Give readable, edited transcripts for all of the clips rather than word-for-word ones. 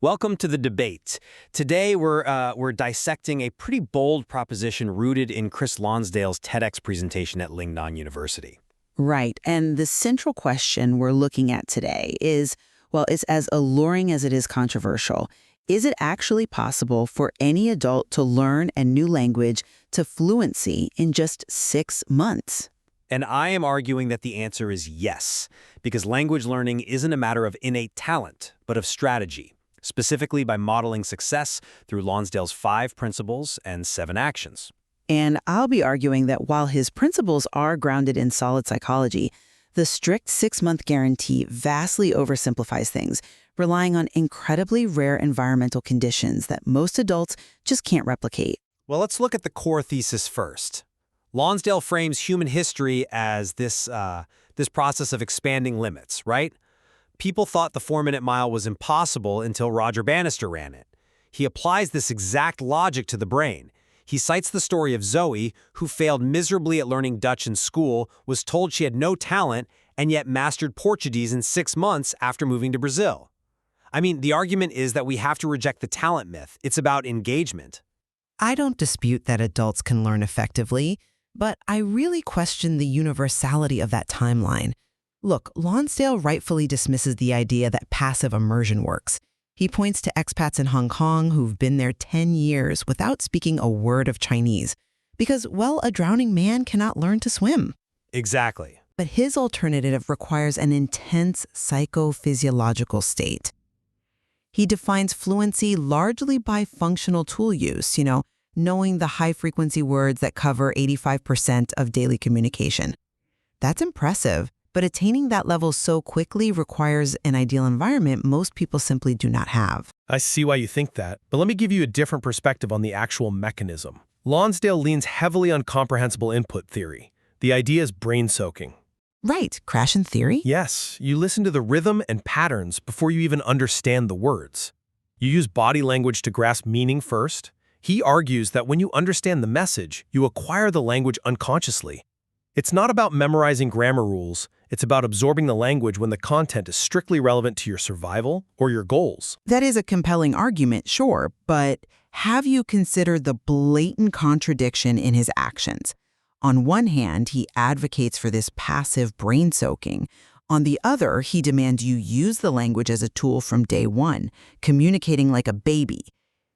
Welcome to the debate. Today we're dissecting a pretty bold proposition rooted in Chris Lonsdale's TEDx presentation at Lingnan University. Right. And the central question we're looking at today is, well, it's as alluring as it is controversial. Is it actually possible for any adult to learn a new language to fluency in just 6 months? And I am arguing that the answer is yes, because language learning isn't a matter of innate talent, but of strategy, specifically by modeling success through Lonsdale's 5 principles and 7 actions. And I'll be arguing that while his principles are grounded in solid psychology, the strict 6-month guarantee vastly oversimplifies things, relying on incredibly rare environmental conditions that most adults just can't replicate. Well, let's look at the core thesis first. Lonsdale frames human history as this process of expanding limits, right? People thought the 4-minute mile was impossible until Roger Bannister ran it. He applies this exact logic to the brain. He cites the story of Zoe, who failed miserably at learning Dutch in school, was told she had no talent, and yet mastered Portuguese in 6 months after moving to Brazil. I mean, the argument is that we have to reject the talent myth. It's about engagement. I don't dispute that adults can learn effectively, but I really question the universality of that timeline. Look, Lonsdale rightfully dismisses the idea that passive immersion works. He points to expats in Hong Kong who've been there 10 years without speaking a word of Chinese, because, well, a drowning man cannot learn to swim. Exactly. But his alternative requires an intense psychophysiological state. He defines fluency largely by functional tool use, knowing the high-frequency words that cover 85% of daily communication. That's impressive. But attaining that level so quickly requires an ideal environment most people simply do not have. I see why you think that, but let me give you a different perspective on the actual mechanism. Lonsdale leans heavily on comprehensible input theory. The idea is brain-soaking. Right, crash and theory? Yes, you listen to the rhythm and patterns before you even understand the words. You use body language to grasp meaning first. He argues that when you understand the message, you acquire the language unconsciously. It's not about memorizing grammar rules. It's about absorbing the language when the content is strictly relevant to your survival or your goals. That is a compelling argument, sure, but have you considered the blatant contradiction in his actions? On one hand, he advocates for this passive brain soaking. On the other, he demands you use the language as a tool from day one, communicating like a baby.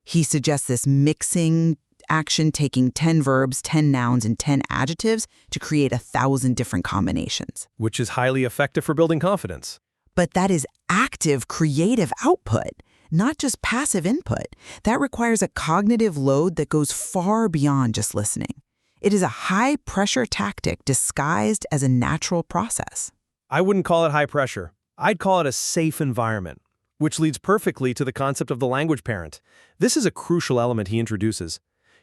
He suggests this mixing action, taking 10 verbs, 10 nouns, and 10 adjectives to create 1,000 different combinations. Which is highly effective for building confidence. But that is active, creative output, not just passive input. That requires a cognitive load that goes far beyond just listening. It is a high-pressure tactic disguised as a natural process. I wouldn't call it high pressure. I'd call it a safe environment, which leads perfectly to the concept of the language parent. This is a crucial element he introduces.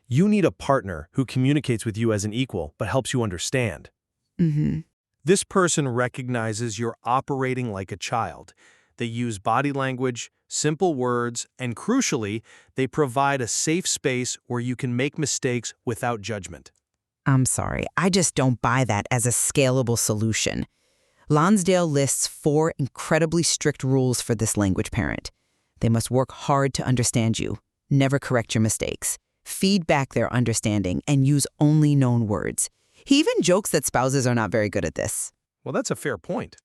You need a partner who communicates with you as an equal but helps you understand. This person recognizes you're operating like a child. They use body language, simple words, and crucially, they provide a safe space where you can make mistakes without judgment. I'm sorry, I just don't buy that as a scalable solution. Lonsdale lists 4 incredibly strict rules for this language parent. They must work hard to understand you, never correct your mistakes, feedback their understanding, and use only known words. He even jokes that spouses are not very good at this. Well, that's a fair point.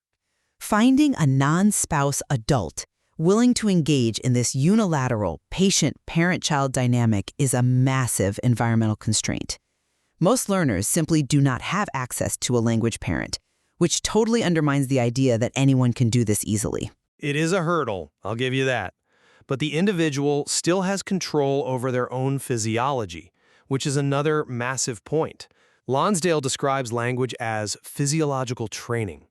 Finding a non-spouse adult willing to engage in this unilateral, patient parent-child dynamic is a massive environmental constraint. Most learners simply do not have access to a language parent, which totally undermines the idea that anyone can do this easily. It is a hurdle, I'll give you that. But the individual still has control over their own physiology, which is another massive point. Lonsdale describes language as physiological training.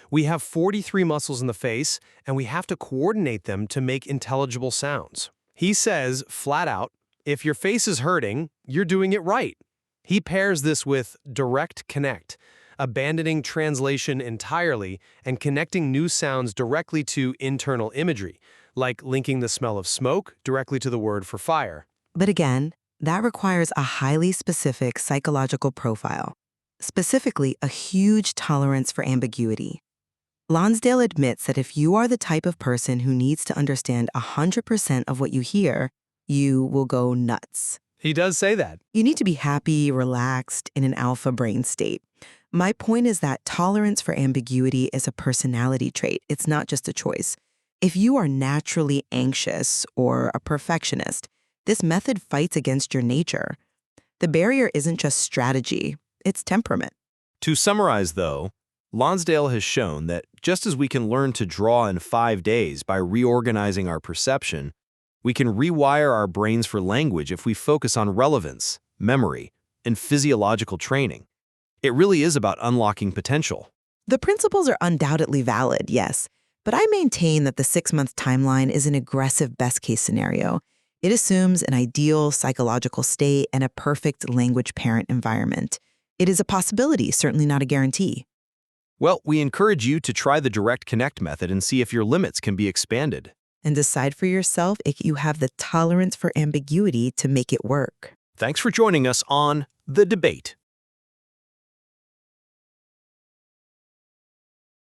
We have 43 muscles in the face, and we have to coordinate them to make intelligible sounds. He says, flat out, if your face is hurting, you're doing it right. He pairs this with direct connect, abandoning translation entirely and connecting new sounds directly to internal imagery, like linking the smell of smoke directly to the word for fire. But again, that requires a highly specific psychological profile, specifically a huge tolerance for ambiguity. Lonsdale admits that if you are the type of person who needs to understand 100% of what you hear, you will go nuts. He does say that. You need to be happy, relaxed, in an alpha brain state. My point is that tolerance for ambiguity is a personality trait. It's not just a choice. If you are naturally anxious or a perfectionist, this method fights against your nature. The barrier isn't just strategy, it's temperament. To summarize, though, Lonsdale has shown that just as we can learn to draw in 5 days by reorganizing our perception, we can rewire our brains for language if we focus on relevance, memory, and physiological training. It really is about unlocking potential. The principles are undoubtedly valid, yes, but I maintain that the 6-month timeline is an aggressive best-case scenario. It assumes an ideal psychological state and a perfect language-parent environment. It is a possibility, certainly not a guarantee. Well, we encourage you to try the direct connect method and see if your limits can be expanded. And decide for yourself if you have the tolerance for ambiguity to make it work. Thanks for joining us on The Debate.